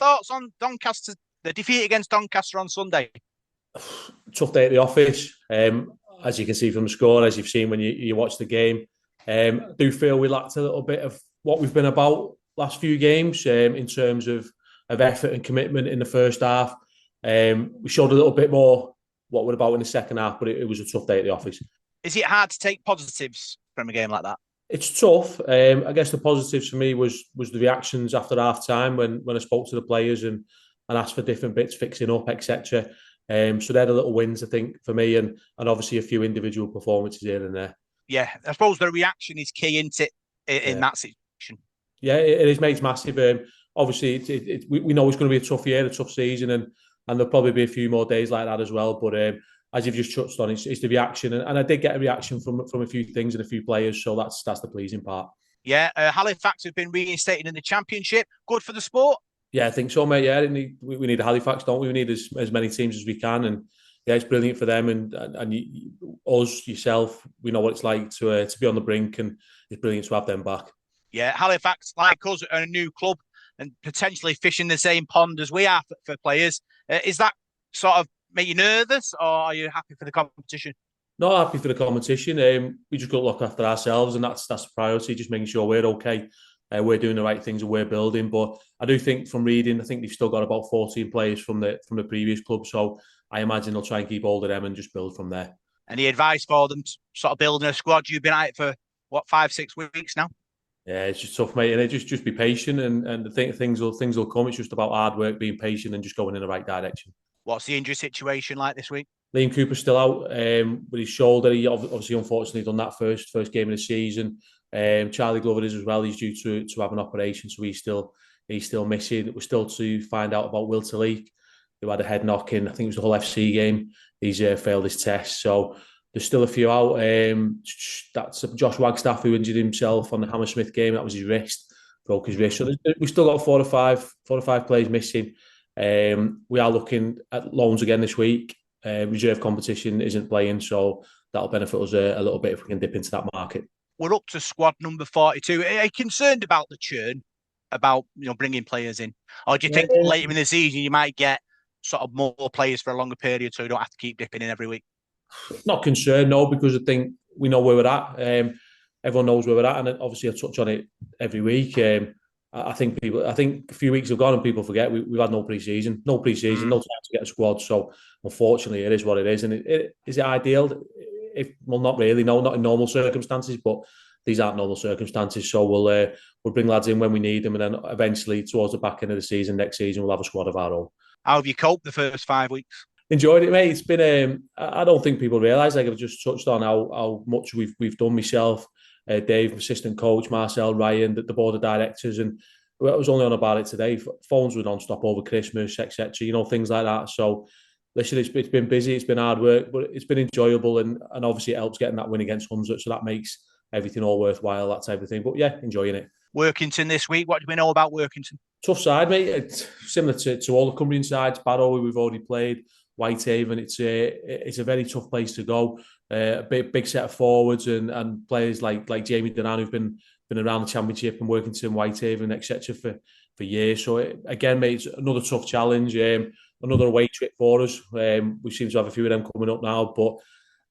thoughts on Doncaster, the defeat against Doncaster on Sunday? Tough day at the office. As you can see from the score, as you've seen when you watch the game, I do feel we lacked a little bit of what we've been about last few games in terms of effort and commitment in the first half. We showed a little bit more what we're about in the second half, but it was a tough day at the office. Is it hard to take positives from a game like that? It's tough. I guess the positives for me was the reactions after half time when I spoke to the players and asked for different bits, fixing up, etc. So they're the little wins, I think, for me, and obviously a few individual performances here and there. Yeah, I suppose the reaction is key, isn't it, in that situation? Yeah, it is, mate. It's massive. Obviously, we know it's going to be a tough year, a tough season, and there'll probably be a few more days like that as well. But as you've just touched on, it's the reaction, and I did get a reaction from a few things and a few players, so that's the pleasing part. Yeah, Halifax have been reinstated in the Championship. Good for the sport. Yeah, I think so, mate. Yeah, we need a Halifax, don't we? We need as many teams as we can, and yeah, it's brilliant for them and us, yourself. We know what it's like to be on the brink, and it's brilliant to have them back. Yeah, Halifax, like us, are a new club and potentially fishing the same pond as we are for players. Is that sort of make you nervous, or are you happy for the competition? Not happy for the competition. We just got to look after ourselves, and that's the priority. Just making sure we're okay. We're doing the right things and we're building. But I do think from reading, I think they've still got about 14 players from the previous club. So I imagine they'll try and keep hold of them and just build from there. Any advice for them sort of building a squad? You've been at it for, 5-6 weeks now? Yeah, it's just tough, mate. And just be patient and I think things will come. It's just about hard work, being patient and just going in the right direction. What's the injury situation like this week? Liam Cooper's still out with his shoulder. He obviously, unfortunately, done that first game of the season. Charlie Glover is as well. He's due to have an operation, so he's still missing. We're still to find out about Will Talik, who had a head knock in, I think it was the Hull FC game. He's failed his test, so there's still a few out. That's Josh Wagstaff, who injured himself on the Hammersmith game. That was his wrist, broke his wrist. So we've still got four or five players missing. We are looking at loans again this week. Reserve competition isn't playing, so that'll benefit us a little bit if we can dip into that market. We're up to squad number 42. Are you concerned about the churn, about bringing players in? Or do you think later in the season you might get sort of more players for a longer period so you don't have to keep dipping in every week? Not concerned, no, because I think we know where we're at. Everyone knows where we're at, and obviously I touch on it every week. I think a few weeks have gone and people forget we've had no pre-season, no time to get a squad. So unfortunately, it is what it is. And is it ideal? Not really. No, not in normal circumstances. But these aren't normal circumstances. So we'll bring lads in when we need them, and then eventually towards the back end of the season, next season, we'll have a squad of our own. How have you coped the first 5 weeks? Enjoyed it, mate. It's been. I don't think people realise. Like I've just touched on how much we've done myself. Dave, assistant coach, Marcel, Ryan, the board of directors, and I was only on about it today. Phones were non-stop over Christmas, etc. Things like that. So, listen, it's been busy, it's been hard work, but it's been enjoyable, and obviously it helps getting that win against Hunslet, so that makes everything all worthwhile, that type of thing. But yeah, enjoying it. Workington this week. What do we know about Workington? Tough side, mate. It's similar to all the Cumbrian sides. Barrow, we've already played. Whitehaven, it's a very tough place to go. A big set of forwards and players like Jamie Donan, who've been around the Championship and Workington, Whitehaven, etc. for years. So again, mate, it's another tough challenge. Another away trip for us. We seem to have a few of them coming up now, but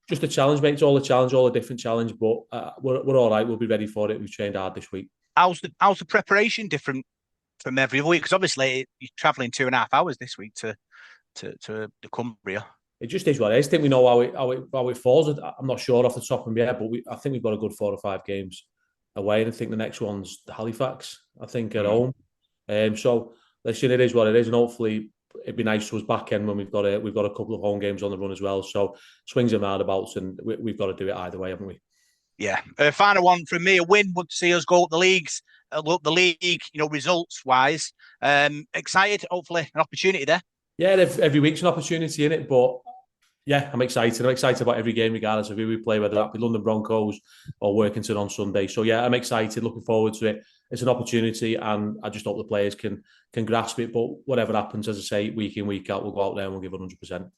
just a challenge, mate. It's all a challenge, all a different challenge. But we're all right. We'll be ready for it. We've trained hard this week. How's the preparation different from every week? Because obviously you're travelling 2.5 hours this week to the Cumbria. It just is what it is. I think we know how it falls. I'm not sure off the top of my head, but I think we've got a good 4 or 5 games away, and I think the next one's the Halifax. I think at home. So listen, it is what it is, and hopefully it'd be nice to us back end when we've got a couple of home games on the run as well. So swings and roundabouts, and we've got to do it either way, haven't we? Yeah. Final one from me. A win would see us go up the leagues. The league, results wise. Excited. Hopefully, an opportunity there. Yeah, every week's an opportunity in it, but yeah, I'm excited. I'm excited about every game, regardless of who we play, whether that be London Broncos or Workington on Sunday. So yeah, I'm excited, looking forward to it. It's an opportunity, and I just hope the players can grasp it. But whatever happens, as I say, week in, week out, we'll go out there and we'll give 100%.